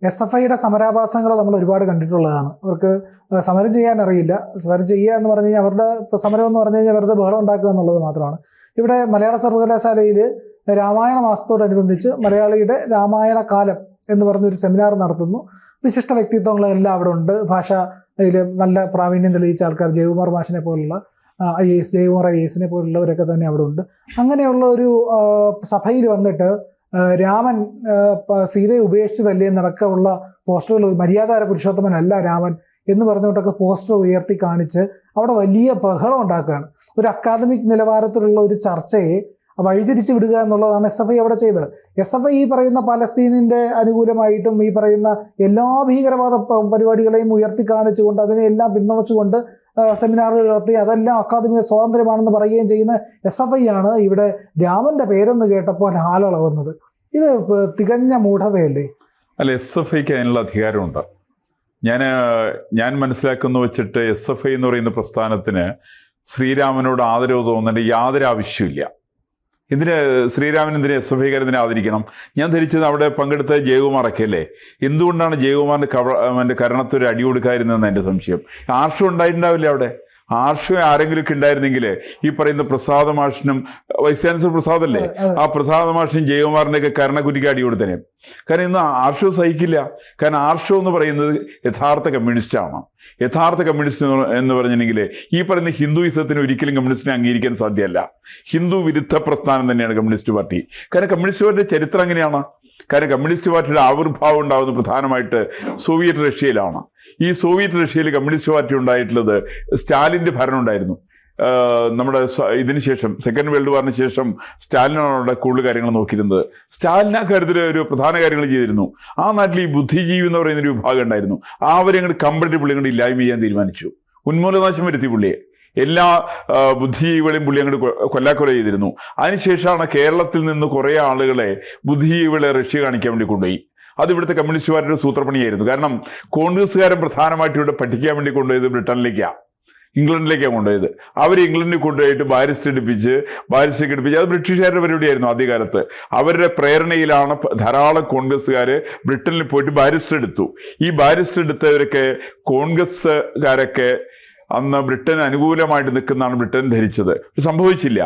SFIയുടെ സമരാഭാസങ്ങൾ നമ്മൾ ഒരുപാട് കണ്ടിട്ടുള്ളതാണ്. അവർക്ക് സമരം ചെയ്യാൻ അറിയില്ല. സമരം ചെയ്യുക എന്ന് പറഞ്ഞു കഴിഞ്ഞാൽ അവരുടെ സമരം എന്ന് പറഞ്ഞു കഴിഞ്ഞാൽ വെറുതെ ബഹളം ഉണ്ടാക്കുക എന്നുള്ളത് മാത്രമാണ്. ഇവിടെ മലയാള സർവകലാശാലയിൽ രാമായണ മാസത്തോടനുബന്ധിച്ച് മലയാളിയുടെ രാമായണ കാലം എന്ന് പറഞ്ഞൊരു സെമിനാർ നടത്തുന്നു. വിശിഷ്ട വ്യക്തിത്വങ്ങളെല്ലാം അവിടെ ഉണ്ട്. ഭാഷയിൽ നല്ല പ്രാവീണ്യം തെളിയിച്ച ആൾക്കാർ, ജയകുമാർ മാഷിനെ പോലുള്ള IAS, ജയകുമാർ IASനെ പോലുള്ളവരൊക്കെ തന്നെ അവിടെ ഉണ്ട്. അങ്ങനെയുള്ള ഒരു സഭയിൽ വന്നിട്ട് രാമൻ സീതയെ ഉപേക്ഷിച്ചതല്ലേ എന്നടക്കമുള്ള പോസ്റ്ററുകൾ, മര്യാദാര പുരുഷോത്തമനല്ല രാമൻ എന്ന് പറഞ്ഞുകൊണ്ടൊക്കെ പോസ്റ്റർ ഉയർത്തി കാണിച്ച് അവിടെ വലിയ ബഹളം ഉണ്ടാക്കുകയാണ്. ഒരു അക്കാദമിക് നിലവാരത്തിലുള്ള ഒരു ചർച്ചയെ വഴിതിരിച്ചു വിടുക എന്നുള്ളതാണ് SFI അവിടെ ചെയ്തത്. SFI ഈ പറയുന്ന പലസ്തീനിൻ്റെ അനുകൂലമായിട്ടും ഈ പറയുന്ന എല്ലാ ഭീകരവാദ പരിപാടികളെയും ഉയർത്തി കാണിച്ചുകൊണ്ട് അതിനെല്ലാം പിന്തുണച്ചുകൊണ്ട് സെമിനാറുകൾ നടത്തി അതെല്ലാം അക്കാദമിക സ്വാതന്ത്ര്യമാണെന്ന് പറയുകയും ചെയ്യുന്ന SFI ആണ് ഇവിടെ രാമൻ്റെ പേരെന്ന് കേട്ടപ്പോൾ ഹാലളവുന്നത്. ഇത് തികഞ്ഞ മൂഢതയല്ലേ? അല്ല, SFIക്ക് അതിനുള്ള അധികാരമുണ്ട്. ഞാൻ മനസ്സിലാക്കുന്ന വെച്ചിട്ട് SFI എന്ന് പറയുന്ന പ്രസ്ഥാനത്തിന് ശ്രീരാമനോട് ആദരവ് തോന്നേണ്ട യാതൊരു ആവശ്യമില്ല. ശ്രീരാമൻ എന്തിനെ SFIക്കാരെന്തിനെ ആദരിക്കണം? ഞാൻ ധരിച്ചത് അവിടെ പങ്കെടുത്ത ജയകുമാറൊക്കെ അല്ലേ. എന്തുകൊണ്ടാണ് ജയകുമാറിൻ്റെ കരണത്തൊരു അടി കൊടുക്കാതിരുന്നതെന്ന് എൻ്റെ സംശയം. ആർഷം ഉണ്ടായിട്ടുണ്ടാവില്ല അവിടെ. ആർഷം ആരെങ്കിലുമൊക്കെ ഉണ്ടായിരുന്നെങ്കിൽ ഈ പറയുന്ന പ്രസാദ മാഷിനും, വൈസ് ചാൻസലർ പ്രസാദല്ലേ, ആ പ്രസാദ മാഷിനും ജയകുമാറിൻ്റെയൊക്കെ കരണക്കുറ്റിക്ക് അടി കൊടുത്തനെ. കാരണം ഇന്ന് ആർഷവും സഹിക്കില്ല. കാരണം ആർഷം എന്ന് പറയുന്നത് യഥാർത്ഥ കമ്മ്യൂണിസ്റ്റാണ്. യഥാർത്ഥ കമ്മ്യൂണിസ്റ്റ് എന്ന് പറഞ്ഞിട്ടുണ്ടെങ്കിൽ ഈ പറയുന്ന ഹിന്ദുയിസത്തിന് ഒരിക്കലും കമ്മ്യൂണിസ്റ്റിനെ അംഗീകരിക്കാൻ സാധ്യമല്ല. ഹിന്ദു വിരുദ്ധ പ്രസ്ഥാനം തന്നെയാണ് കമ്മ്യൂണിസ്റ്റ് പാർട്ടി. കാരണം കമ്മ്യൂണിസ്റ്റ് പാർട്ടിയുടെ ചരിത്രം എങ്ങനെയാണ്? കാരണം കമ്മ്യൂണിസ്റ്റ് പാർട്ടിയുടെ ആവിർഭാവം ഉണ്ടാകുന്നത് പ്രധാനമായിട്ട് സോവിയറ്റ് റഷ്യയിലാണ്. ഈ സോവിയറ്റ് റഷ്യയിൽ കമ്മ്യൂണിസ്റ്റ് പാർട്ടി ഉണ്ടായിട്ടുള്ളത് സ്റ്റാലിൻ്റെ ഭരണം ഉണ്ടായിരുന്നു. നമ്മുടെ ഇതിന് ശേഷം, സെക്കൻഡ് വേൾഡ് വാറിന് ശേഷം സ്റ്റാലിനാണ് അവിടെ കൂടുതൽ കാര്യങ്ങൾ നോക്കിയിരുന്നത്. സ്റ്റാലിൻ ആ കാര്യത്തിൽ ഒരു പ്രധാന കാര്യങ്ങൾ ചെയ്തിരുന്നു. ആ നാട്ടിൽ ഈ ബുദ്ധിജീവി എന്ന് പറയുന്നൊരു വിഭാഗം ഉണ്ടായിരുന്നു. അവരെ അങ്ങോട്ട് കംപ്ലീറ്റ് പുള്ളി അങ്ങോട്ട് ഇല്ലായ്മ ചെയ്യാൻ തീരുമാനിച്ചു. ഉന്മൂലനാശം വരുത്തി പുള്ളിയെ. എല്ലാ ബുദ്ധിജീവികളെയും പുള്ളി അങ്ങോട്ട് കൊല്ലാക്കൊല ചെയ്തിരുന്നു. അതിനുശേഷമാണ് കേരളത്തിൽ നിന്ന് കുറേ ആളുകളെ ബുദ്ധിജീവികളെ റഷ്യ കാണിക്കാൻ വേണ്ടി കൊണ്ടുപോയി. അത് ഇവിടുത്തെ കമ്മ്യൂണിസ്റ്റ് പാർട്ടിയുടെ സൂത്രപ്പണിയായിരുന്നു. കാരണം കോൺഗ്രസ്സുകാരൻ പ്രധാനമായിട്ട് ഇവിടെ പഠിക്കാൻ വേണ്ടി കൊണ്ടുപോയത് ബ്രിട്ടനിലേക്കാണ്, ഇംഗ്ലണ്ടിലേക്കാണ് കൊണ്ടുപോയത്. അവർ ഇംഗ്ലണ്ടിൽ കൊണ്ടുപോയിട്ട് ബാരിസ്റ്റർ എടുപ്പിച്ച് അത് ബ്രിട്ടീഷുകാരുടെ പരിപാടിയായിരുന്നു ആദ്യകാലത്ത്. അവരുടെ പ്രേരണയിലാണ് ധാരാളം കോൺഗ്രസ്സുകാർ ബ്രിട്ടനിൽ പോയിട്ട് ബാരിസ്റ്റർ എടുത്തു. ഈ ബാരിസ്റ്റർ എടുത്തവരൊക്കെ കോൺഗ്രസ്സുകാരൊക്കെ അന്ന് ബ്രിട്ടന് അനുകൂലമായിട്ട് നിൽക്കുന്നതാണ് ബ്രിട്ടൻ ധരിച്ചത്. സംഭവിച്ചില്ല.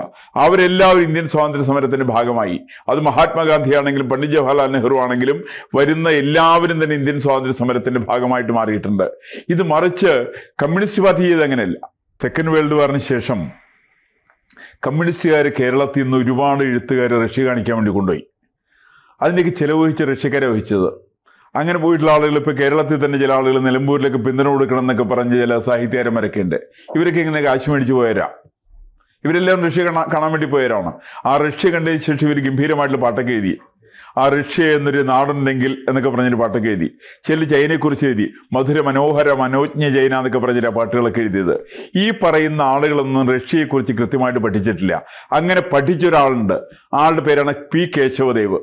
അവരെല്ലാവരും ഇന്ത്യൻ സ്വാതന്ത്ര്യ സമരത്തിന്റെ ഭാഗമായി. അത് മഹാത്മാഗാന്ധിയാണെങ്കിലും പണ്ഡിറ്റ് ജവഹർലാൽ നെഹ്റു ആണെങ്കിലും വരുന്ന എല്ലാവരും തന്നെ ഇന്ത്യൻ സ്വാതന്ത്ര്യ സമരത്തിന്റെ ഭാഗമായിട്ട് മാറിയിട്ടുണ്ട്. ഇത് മറിച്ച് കമ്മ്യൂണിസ്റ്റ് പാർട്ടി ചെയ്ത് അങ്ങനെയല്ല. സെക്കൻഡ് വേൾഡ് വാറിന് ശേഷം കമ്മ്യൂണിസ്റ്റുകാർ കേരളത്തിൽ നിന്ന് ഒരുപാട് എഴുത്തുകാർ റഷ്യ കാണിക്കാൻ വേണ്ടി കൊണ്ടുപോയി. അതിൻ്റെയൊക്കെ ചിലവ് വഹിച്ച് റഷ്യക്കാരെ വഹിച്ചത്. അങ്ങനെ പോയിട്ടുള്ള ആളുകൾ ഇപ്പോൾ കേരളത്തിൽ തന്നെ ചില ആളുകൾ നിലമ്പൂരിലേക്ക് പിന്തുണ കൊടുക്കണം എന്നൊക്കെ പറഞ്ഞ് ചില സാഹിത്യകാരന്മാരൊക്കെ ഉണ്ട്. ഇവരൊക്കെ ഇങ്ങനെ കാശ് മേടിച്ച് പോയവരാ. ഇവരെല്ലാം റഷ്യ കാണാൻ വേണ്ടി പോയവരാണ്. ആ റഷ്യ കണ്ടതിന് ശേഷം ഇവർ ഗംഭീരമായിട്ടുള്ള പാട്ടൊക്കെ എഴുതി. ആ റഷ്യ എന്നൊരു നാടുണ്ടെങ്കിൽ എന്നൊക്കെ പറഞ്ഞൊരു പാട്ടൊക്കെ എഴുതി. ചില ചൈനയെക്കുറിച്ച് എഴുതി. മധുര മനോഹര മനോജ്ഞ ചൈന എന്നൊക്കെ പറഞ്ഞിട്ട് ആ പാട്ടുകളൊക്കെ എഴുതിയത്. ഈ പറയുന്ന ആളുകളൊന്നും റഷ്യയെക്കുറിച്ച് കൃത്യമായിട്ട് പഠിച്ചിട്ടില്ല. അങ്ങനെ പഠിച്ചൊരാളുണ്ട്. ആളുടെ പേരാണ് P. കേശവദേവ്.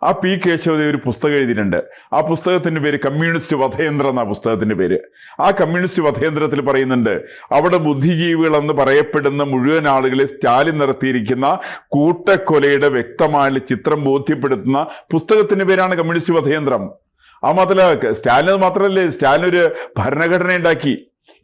ആ P. കേശവദേവ് ഒരു പുസ്തകം എഴുതിയിട്ടുണ്ട്. ആ പുസ്തകത്തിൻ്റെ പേര് കമ്മ്യൂണിസ്റ്റ് വധയന്ത്രം എന്നാണ് പുസ്തകത്തിൻ്റെ പേര്. ആ കമ്മ്യൂണിസ്റ്റ് വധയന്ത്രത്തിൽ പറയുന്നുണ്ട്, അവിടെ ബുദ്ധിജീവികളെന്ന് പറയപ്പെടുന്ന മുഴുവൻ ആളുകളെ സ്റ്റാലിൻ നടത്തിയിരിക്കുന്ന കൂട്ടക്കൊലയുടെ വ്യക്തമായ ചിത്രം ബോധ്യപ്പെടുത്തുന്ന പുസ്തകത്തിൻ്റെ പേരാണ് കമ്മ്യൂണിസ്റ്റ് വധയന്ത്രം. ആ മാത്രമല്ല, സ്റ്റാലിൻ മാത്രമല്ലേ, സ്റ്റാലിൻ ഒരു ഭരണഘടന ഉണ്ടാക്കി.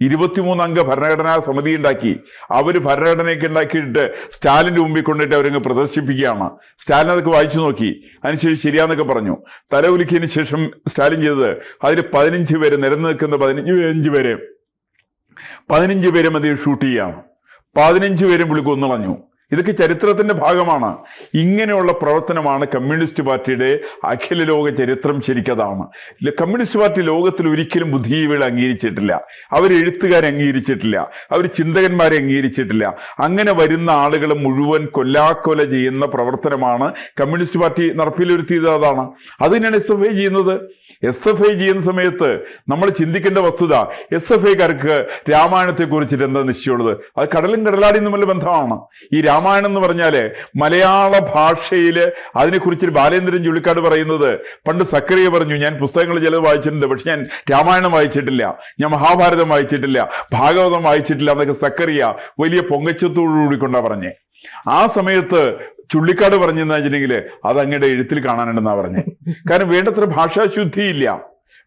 23 അംഗ ഭരണഘടനാ സമിതി ഉണ്ടാക്കി. അവർ ഭരണഘടനയൊക്കെ ഉണ്ടാക്കിയിട്ട് സ്റ്റാലിൻ്റെ മുമ്പിൽ കൊണ്ടിട്ട് അവരങ്ങ് പ്രദർശിപ്പിക്കുകയാണ്. സ്റ്റാലിൻ അതൊക്കെ വായിച്ചു നോക്കി. അതിനുശേഷം ശരിയാന്നൊക്കെ പറഞ്ഞു. തല ഉലുക്കിയതിന് ശേഷം സ്റ്റാലിൻ ചെയ്തത് അതിൽ 15 പേര്, നിരന്ന് നിൽക്കുന്ന 15 പേരെ മതി ഷൂട്ട് ചെയ്യാണ്. 15 പേരും പുള്ളി കൊന്നുകളഞ്ഞു. ഇതൊക്കെ ചരിത്രത്തിന്റെ ഭാഗമാണ്. ഇങ്ങനെയുള്ള പ്രവർത്തനമാണ് കമ്മ്യൂണിസ്റ്റ് പാർട്ടിയുടെ അഖില ലോക ചരിത്രം. ശരിക്കതാണ്. കമ്മ്യൂണിസ്റ്റ് പാർട്ടി ലോകത്തിൽ ഒരിക്കലും ബുദ്ധിജീവികളെ അംഗീകരിച്ചിട്ടില്ല. അവർ എഴുത്തുകാരെ അംഗീകരിച്ചിട്ടില്ല. അവർ ചിന്തകന്മാരെ അംഗീകരിച്ചിട്ടില്ല. അങ്ങനെ വരുന്ന ആളുകളെ മുഴുവൻ കൊല്ലാക്കൊല ചെയ്യുന്ന പ്രവർത്തനമാണ് കമ്മ്യൂണിസ്റ്റ് പാർട്ടി നടപ്പിലുവരുത്തിയത്. അതാണ്. അത് തന്നെയാണ് SFI ചെയ്യുന്നത്. SFI ചെയ്യുന്ന സമയത്ത് നമ്മൾ ചിന്തിക്കേണ്ട വസ്തുത, SFIക്കാർക്ക് രാമായണത്തെ കുറിച്ചിട്ട് എന്താ നിശ്ചയമുള്ളത്? അത് കടലും കടലാടിയും തമ്മിലുള്ള ബന്ധമാണ്. ഈ രാമായണം എന്ന് പറഞ്ഞാല് മലയാള ഭാഷയിൽ അതിനെക്കുറിച്ച് ബാലേന്ദ്രൻ ചുള്ളിക്കാട് പറയുന്നത്, പണ്ട് സക്കറിയ പറഞ്ഞു, ഞാൻ പുസ്തകങ്ങൾ ചിലത് വായിച്ചിട്ടുണ്ട്, പക്ഷെ ഞാൻ രാമായണം വായിച്ചിട്ടില്ല, ഞാൻ മഹാഭാരതം വായിച്ചിട്ടില്ല, ഭാഗവതം വായിച്ചിട്ടില്ല എന്നൊക്കെ സക്കറിയ വലിയ പൊങ്ങച്ചത്തോടുകൂടി കൊണ്ടാ പറഞ്ഞേ. ആ സമയത്ത് ചുള്ളിക്കാട് പറഞ്ഞെന്ന് വെച്ചിട്ടുണ്ടെങ്കിൽ അത് അങ്ങയുടെ എഴുത്തിൽ കാണാനുണ്ടെന്നാ പറഞ്ഞേ. കാരണം വേണ്ടത്ര ഭാഷാശുദ്ധിയില്ല,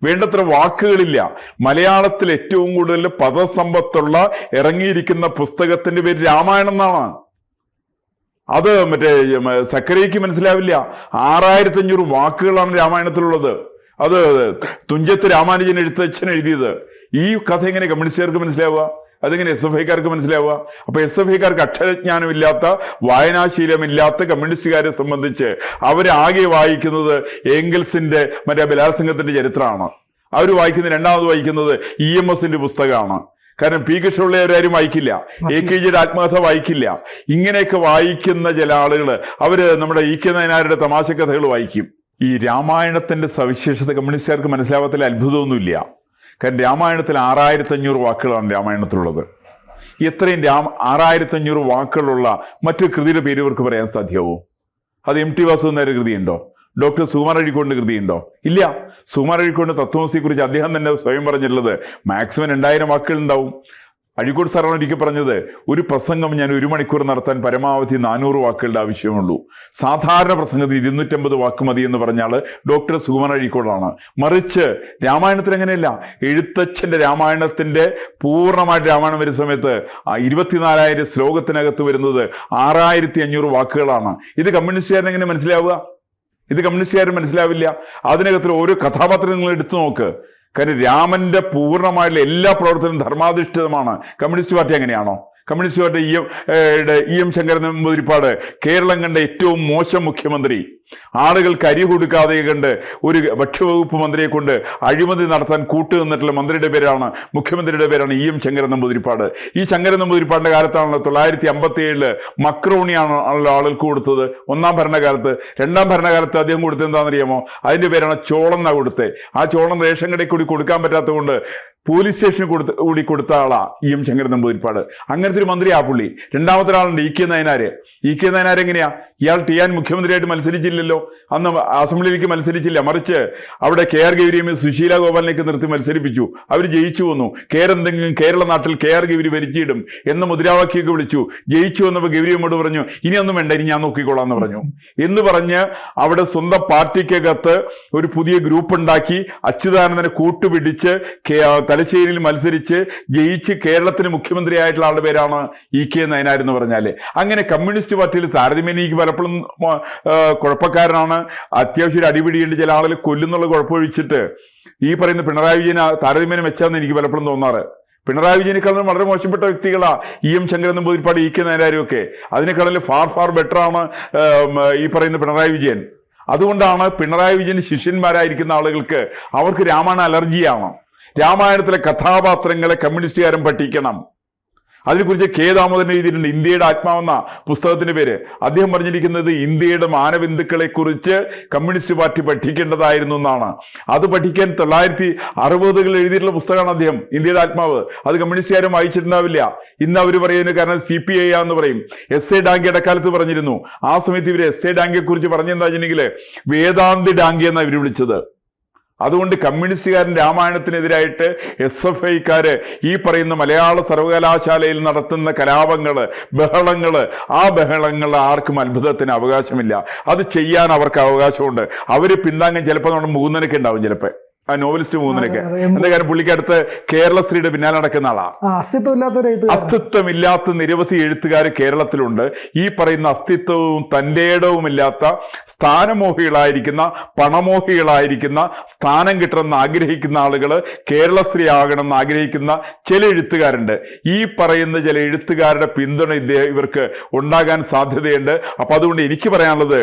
വേണ്ടത്ര വാക്കുകളില്ല. മലയാളത്തിൽ ഏറ്റവും കൂടുതൽ പദസമ്പത്തുള്ള ഇറങ്ങിയിരിക്കുന്ന പുസ്തകത്തിന്റെ പേര് രാമായണം എന്നാണ്. അത് മറ്റേ സക്കരയ്ക്ക് മനസ്സിലാവില്ല. 6500 വാക്കുകളാണ് രാമായണത്തിലുള്ളത്. അത് തുഞ്ചത്ത് രാമാനുജൻ അച്ഛൻ എഴുതിയത്. ഈ കഥ എങ്ങനെ കമ്മ്യൂണിസ്റ്റുകാർക്ക് മനസ്സിലാവുക? അതെങ്ങനെ SFIക്കാർക്ക് മനസ്സിലാവുക? അപ്പൊ SFIക്കാർക്ക് അക്ഷരജ്ഞാനമില്ലാത്ത, വായനാശീലമില്ലാത്ത കമ്മ്യൂണിസ്റ്റുകാരെ സംബന്ധിച്ച് അവരാകെ വായിക്കുന്നത് ഏംഗൽസിന്റെ മറ്റേ ബലാത്സംഗത്തിന്റെ ചരിത്രമാണ്. അവർ വായിക്കുന്നത്, രണ്ടാമത് വായിക്കുന്നത് EMSന്റെ പുസ്തകമാണ്. കാരണം പി കൃഷ്ണപിള്ളയാരും വായിക്കില്ല, AK ജിയുടെ ആത്മകഥ വായിക്കില്ല. ഇങ്ങനെയൊക്കെ വായിക്കുന്ന ചില ആളുകൾ അവര് നമ്മുടെ EK നായനാരുടെ തമാശക്കഥകൾ വായിക്കും. ഈ രാമായണത്തിന്റെ സവിശേഷത കമ്മ്യൂണിസ്റ്റുകാർക്ക് മനസ്സിലാവാത്തതിൽ അത്ഭുതമൊന്നുമില്ല. കാരണം രാമായണത്തിൽ 6500 വാക്കുകളാണ് രാമായണത്തിലുള്ളത്. എത്രയും 6500 വാക്കുകളുള്ള മറ്റൊരു കൃതിയുടെ പേര് ഇവർക്ക് പറയാൻ സാധ്യമാവും? അത് MT വാസുദേവൻ കൃതിയുണ്ടോ? ഡോക്ടർ സുകുമാർ അഴീക്കോടിന്റെ കൃതിയുണ്ടോ? ഇല്ല. സുകുമാർ അഴീക്കോടിന്റെ തത്വമസിയെ കുറിച്ച് അദ്ദേഹം തന്നെ സ്വയം പറഞ്ഞിട്ടുള്ളത് മാക്സിമം 2000 വാക്കുകൾ ഉണ്ടാവും. അഴീക്കോട് സാറാണ് ഒരിക്കൽ പറഞ്ഞത്, ഒരു പ്രസംഗം ഞാൻ 1 മണിക്കൂർ നടത്താൻ പരമാവധി 400 വാക്കുകളുടെ ആവശ്യമുള്ളൂ. സാധാരണ പ്രസംഗത്തിന് 250 വാക്ക് മതി എന്ന് പറഞ്ഞാൽ ഡോക്ടർ സുകുമാർ അഴീക്കോടാണ്. മറിച്ച് രാമായണത്തിൽ അങ്ങനെയല്ല. എഴുത്തച്ഛന്റെ രാമായണത്തിന്റെ പൂർണ്ണമായിട്ട് രാമായണം വരുന്ന സമയത്ത് 24,000 ശ്ലോകത്തിനകത്ത് വരുന്നത് 6500 വാക്കുകളാണ്. ഇത് കമ്മ്യൂണിസ്റ്റുകാരൻ എങ്ങനെ മനസ്സിലാവുക? ഇത് കമ്മ്യൂണിസ്റ്റുകാരും മനസ്സിലാവില്ല. അതിനകത്ത് ഓരോ കഥാപാത്രം നിങ്ങൾ എടുത്തു നോക്ക്. കാരണം രാമന്റെ പൂർണ്ണമായിട്ടുള്ള എല്ലാ പ്രവർത്തനവും ധർമാധിഷ്ഠിതമാണ്. കമ്മ്യൂണിസ്റ്റ് പാർട്ടി അങ്ങനെയാണോ? Communist party EM Sankaran Namboodiripad Keralam കണ്ട ഏറ്റവും മോശം മുഖ്യമന്ത്രി. ആളുകൾക്ക് അരി കൊടുക്കാതെ കണ്ട് ഒരു ഭക്ഷ്യവകുപ്പ് മന്ത്രിയെ കൊണ്ട് അഴിമതി നടത്താൻ കൂട്ടുനിന്നിട്ടുള്ള മന്ത്രിയുടെ പേരാണ്, മുഖ്യമന്ത്രിയുടെ പേരാണ് EM ശങ്കരൻ നമ്പൂതിരിപ്പാട്. ഈ ശങ്കരൻ നമ്പൂതിരിപ്പാടിന്റെ കാലത്താണല്ലോ 957 മക്രോണിയാണ് ആളുകൾക്ക് കൊടുത്തത് 1ാം ഭരണകാലത്ത്. 2ാം ഭരണകാലത്ത് അദ്ദേഹം കൊടുത്തത് എന്താണെന്നറിയാമോ? അതിന്റെ പേരാണ് ചോളം എന്നാ കൊടുത്തത്. ആ ചോളം റേഷൻ കടയിൽ കൂടി കൊടുക്കാൻ പറ്റാത്തത് കൊണ്ട് പോലീസ് സ്റ്റേഷനിൽ കൂടി കൊടുത്ത ആളാ EM ശങ്കരൻ നമ്പൂതിരിപ്പാട്. അങ്ങനത്തെ ഒരു മന്ത്രി ആ പുള്ളി. രണ്ടാമത്തെ ആളുണ്ട് EK നായനാര്. EK നായനാർ എങ്ങനെയാ? ഇയാൾ TN മുഖ്യമന്ത്രിയായിട്ട് മത്സരിച്ചില്ലല്ലോ, അന്ന് അസംബ്ലിയിലേക്ക് മത്സരിച്ചില്ല. മറിച്ച് അവിടെ KR ഗൗരിയും സുശീല ഗോപാലിനെയൊക്കെ നിർത്തി മത്സരിപ്പിച്ചു. അവർ ജയിച്ചു വന്നു. കേരള നാട്ടിൽ KR ഗൗരി ഭരിച്ചിടും എന്ന മുദ്രാവാക്യമൊക്കെ വിളിച്ചു. ജയിച്ചു വന്നപ്പോൾ ഗൗരിയമ്മോട് പറഞ്ഞു, ഇനി ഒന്നും വേണ്ട, ഇനി ഞാൻ നോക്കിക്കോളാം എന്ന് പറഞ്ഞു. എന്ന് പറഞ്ഞ് അവിടെ സ്വന്തം പാർട്ടിക്കകത്ത് ഒരു പുതിയ ഗ്രൂപ്പ് ഉണ്ടാക്കി അച്യുതാനന്ദനെ കൂട്ടുപിടിച്ച് തലശ്ശേരിയിൽ മത്സരിച്ച് ജയിച്ച് കേരളത്തിന് മുഖ്യമന്ത്രിയായിട്ടുള്ള ആളുടെ പേരാണ് EK നായനാർ എന്ന് പറഞ്ഞാല്. അങ്ങനെ കമ്മ്യൂണിസ്റ്റ് പാർട്ടിയിൽ താരതമ്യേന എനിക്ക് പലപ്പോഴും കുഴപ്പക്കാരനാണ്. അത്യാവശ്യം ഒരു അടിപിടിയുണ്ട്, ചില ആളുകൾ കൊല്ലുന്നുള്ള കുഴപ്പമൊഴിച്ചിട്ട് ഈ പറയുന്ന പിണറായി വിജയൻ താരതമ്യേന വെച്ചാന്ന് എനിക്ക് പലപ്പോഴും തോന്നാറ്. പിണറായി വിജയനേക്കാളും വളരെ മോശപ്പെട്ട വ്യക്തികളാ EM ശങ്കരൻ നമ്പൂതിരിപ്പാട് EK നായനാരും ഒക്കെ. അതിനേക്കാളും ഫാർ ബെറ്റർ ആണ് ഈ പറയുന്ന പിണറായി വിജയൻ. അതുകൊണ്ടാണ് പിണറായി വിജയൻ ശിഷ്യന്മാരായിരിക്കുന്ന ആളുകൾക്ക് അവർക്ക് രാമായണ അലർജിയാണ്. രാമായണത്തിലെ കഥാപാത്രങ്ങളെ കമ്മ്യൂണിസ്റ്റുകാരൻ പഠിക്കണം. അതിനെക്കുറിച്ച് K ദാമോദരൻ എഴുതിയിട്ടുണ്ട്, ഇന്ത്യയുടെ ആത്മാവെന്ന പുസ്തകത്തിന്റെ പേര്. അദ്ദേഹം പറഞ്ഞിരിക്കുന്നത് ഇന്ത്യയുടെ മാനബിന്ദുക്കളെ കുറിച്ച് കമ്മ്യൂണിസ്റ്റ് പാർട്ടി പഠിക്കേണ്ടതായിരുന്നു എന്നാണ്. അത് പഠിക്കാൻ 1960കളിൽ എഴുതിയിട്ടുള്ള പുസ്തകമാണ് അദ്ദേഹം, ഇന്ത്യയുടെ ആത്മാവ്. അത് കമ്മ്യൂണിസ്റ്റുകാരും വായിച്ചിട്ടുണ്ടാവില്ല. ഇന്ന് അവർ പറയുന്നത് കാരണം CPI ആണെന്ന് പറയും. SA ഡാങ്കി ഇടക്കാലത്ത് പറഞ്ഞിരുന്നു. ആ സമയത്ത് ഇവർ SA ഡാങ്കിയെ കുറിച്ച് പറഞ്ഞെന്താ വെച്ചിട്ടുണ്ടെങ്കിൽ വേദാന്തി ഡാങ്കി എന്നാണ് ഇവർ വിളിച്ചത്. അതുകൊണ്ട് കമ്മ്യൂണിസ്റ്റുകാരൻ രാമായണത്തിനെതിരായിട്ട് SFIക്കാര് ഈ പറയുന്ന മലയാള സർവകലാശാലയിൽ നടത്തുന്ന കലാപങ്ങള്, ബഹളങ്ങള്, ആ ബഹളങ്ങൾ ആർക്കും അത്ഭുതത്തിന് അവകാശമില്ല. അത് ചെയ്യാൻ അവർക്ക് അവകാശമുണ്ട്. അവര് പിന്താങ്ങാൻ ചിലപ്പോൾ നമ്മുടെ മൂന്നനൊക്കെ ഉണ്ടാവും, ചിലപ്പോൾ ആ നോവലിസ്റ്റ് മൂന്നിനൊക്കെ. എന്താ കാര്യം, പുള്ളിക്കടുത്ത് കേരളശ്രീയുടെ പിന്നാലെ നടക്കുന്ന ആളാ. അസ്തിത്വമില്ലാത്ത നിരവധി എഴുത്തുകാർ കേരളത്തിലുണ്ട്. ഈ പറയുന്ന അസ്തിത്വവും തൻ്റെ ഇടവുമില്ലാത്ത സ്ഥാനമോഹികളായിരിക്കുന്ന, പണമോഹികളായിരിക്കുന്ന, സ്ഥാനം കിട്ടണമെന്ന് ആഗ്രഹിക്കുന്ന ആളുകൾ കേരളശ്രീ ആകണമെന്ന് ആഗ്രഹിക്കുന്ന ചില എഴുത്തുകാരുണ്ട്. ഈ പറയുന്ന ചില എഴുത്തുകാരുടെ പിന്തുണ ഇവർക്ക് ഉണ്ടാകാൻ സാധ്യതയുണ്ട്. അപ്പൊ അതുകൊണ്ട് എനിക്ക് പറയാനുള്ളത്,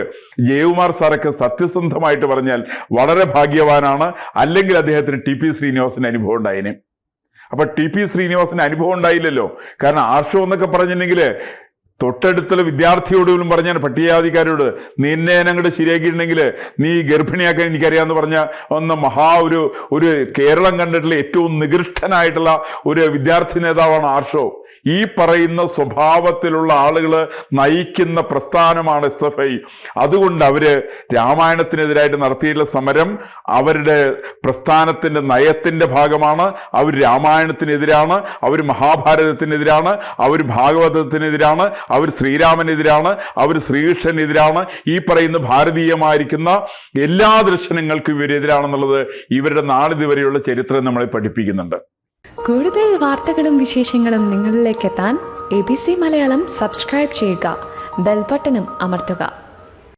ജയകുമാർ സാറൊക്കെ സത്യസന്ധമായിട്ട് പറഞ്ഞാൽ വളരെ ഭാഗ്യവാനാണ്. അല്ലെങ്കിൽ അദ്ദേഹത്തിന് TP ശ്രീനിവാസന്റെ അനുഭവം ഉണ്ടായിന്. അപ്പൊ TP ശ്രീനിവാസന്റെ അനുഭവം ഉണ്ടായില്ലല്ലോ. കാരണം ആർഷോ എന്നൊക്കെ പറഞ്ഞിട്ടുണ്ടെങ്കിൽ തൊട്ടടുത്തുള്ള വിദ്യാർത്ഥിയോടും പറഞ്ഞാൽ പട്ടികജാതിക്കാരോട്, നിന്നെ അങ്ങോട്ട് ശരിയാക്കിയിട്ടുണ്ടെങ്കിൽ നീ ഗർഭിണിയാക്കാൻ എനിക്കറിയാമെന്ന് പറഞ്ഞ ഒരു കേരളം കണ്ടിട്ടുള്ള ഏറ്റവും നികൃഷ്ടനായിട്ടുള്ള ഒരു വിദ്യാർത്ഥി നേതാവാണ് ആർഷോ. ഈ പറയുന്ന സ്വഭാവത്തിലുള്ള ആളുകൾ നയിക്കുന്ന പ്രസ്ഥാനമാണ് SFI. അതുകൊണ്ട് അവര് രാമായണത്തിനെതിരായിട്ട് നടത്തിയിട്ടുള്ള സമരം അവരുടെ പ്രസ്ഥാനത്തിന്റെ നയത്തിന്റെ ഭാഗമാണ്. അവർ രാമായണത്തിനെതിരാണ്, അവർ മഹാഭാരതത്തിനെതിരാണ്, അവർ ഭാഗവതത്തിനെതിരാണ്, അവർ ശ്രീരാമനെതിരാണ്, അവർ ശ്രീകൃഷ്ണനെതിരാണ്. ഈ പറയുന്ന ഭാരതീയമായിരിക്കുന്ന എല്ലാ ദർശനങ്ങൾക്കും ഇവരെതിരാണെന്നുള്ളത് ഇവരുടെ നാളിതുവരെയുള്ള ചരിത്രം നമ്മളെ പഠിപ്പിക്കുന്നുണ്ട്. കൂടുതൽ വാർത്തകളും വിശേഷങ്ങളും നിങ്ങളിലേക്ക് എത്താൻ ABC മലയാളം സബ്സ്ക്രൈബ് ചെയ്യുക, ബെൽ ബട്ടണും അമർത്തുക.